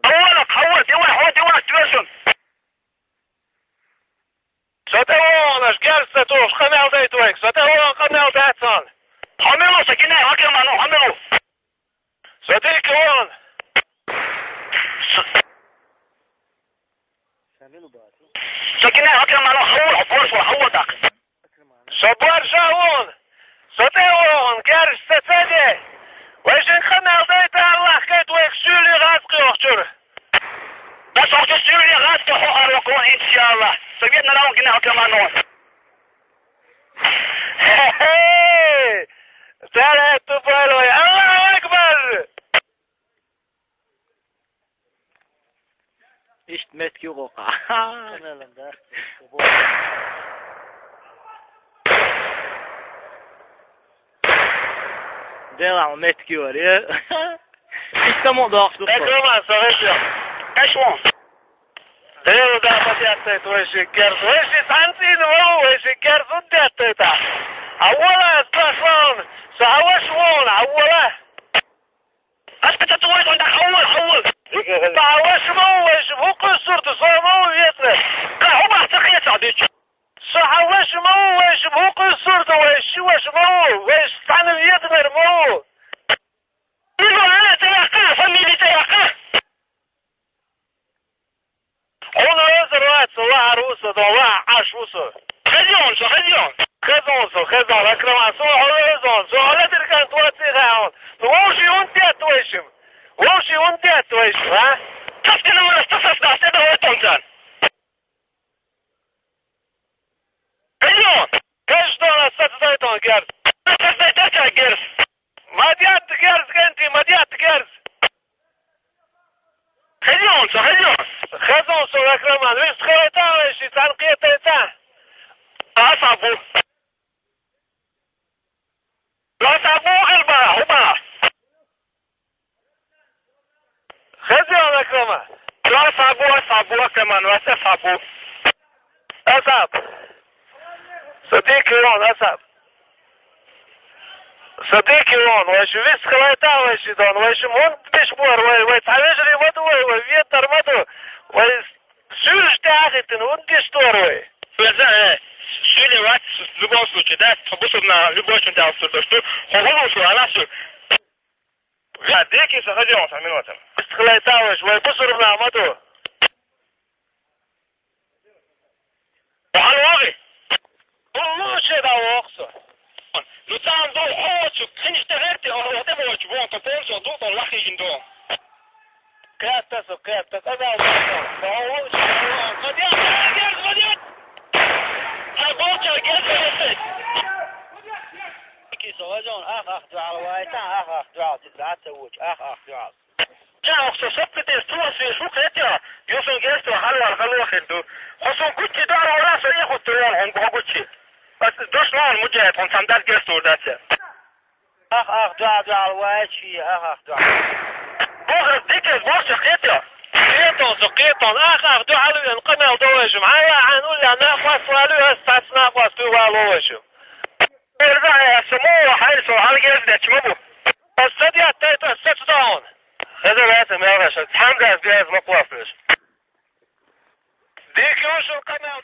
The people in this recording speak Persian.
حولك حولت يوه حولت يوه اكتواشن ستهون اشكال ستوش خمال ديتوك ستهون خمال ديتان حملوا سكينة هكذا معنو حملوا ستيك هون سكينة هكذا معنو حول حبورش وحولتك شبور شاون ستهون كارش ستسادي ويشن خمال ديتا الله كيت ويكسولي غازقي وخشور بس وخشولي غازقي وخوار وكون ان شاء الله سبيتنا لهم كنا هكذا معنو تعالى تفعلوا يا الله أكبر إيش تمسكي وقع ده عم متكي وريه إيش مو ضاق ما صغير أشوان ايه ده بديت وش الكرز وش سانسين وش الكرز وديت اولا استخدام سهوش وون اولا اسكت تقول عندك حول سهوش موش فوق الصورة صومو يتنا كهو بحثقية سعديك سهوش موش فوق الصورة وش مو وش سعن يتمر مو يقول انا تيقى فميلي تيقى هنا يزر وقت سواء عروسة سواء عشوسة خزيون شو خزيون خزون أكرم عصوه حلوزون شو على تركان تواتي غاون ووشي وانتي اتويشم ها تفتنا من استصف نحسده هو تنزان خزيون كشتون استاذ زيتون جرز استاذ زيتون جرز مديات جرز كنتي مديات جرز خزيون شو خزون شو أكرمان ويش خيطان ويشي تنقية تيتان أصابو أصابو البا هما خزيون أكرمان أصابو كمان وأصابو أصاب صديقي يون أصاب صديقي يون ويش ويش خيطان ويشي دون ويش مهند بشبور ويتعويجري مدو ويتر مدو ويش سورج تاغيتن ونديش توروي فزا سوري وات любом случае да побысу на любой чем дал что хогулу аласу я деки заходил на минуту схлайталось вы бусур на мото алоги лучше да оксо ну там до хочу конечно верьте он это будет вот то тоже до лахи жиндо كاتس هذا هو قديم أقولك جالس كي سواجون أخ دعاء وايتان أخ دعاء تدعى تسوج أخ دعاء جاء أخصصت تستوى في سوق يتيا يوصل جالس وحلو خلوا خدو خصوصا كنت دار ولا سريع خطوان هم بقولك بس دوش نان مجهد هم صندل جالس وداتي أخ دعاء وايتشي أخ دعاء بغرب ديكس بوش قيتيا قيتون اخ دو علو ينقمع دوشم عايا عنقول لي انا اخواس والو استعصنا اخواس في والوشم ارجع يسموه حيث وحال جيزة تشمبو استدي التايتو استدي داون هذا لازم يا رشا تحمد از جاز مقوافش ديك يوشو القناة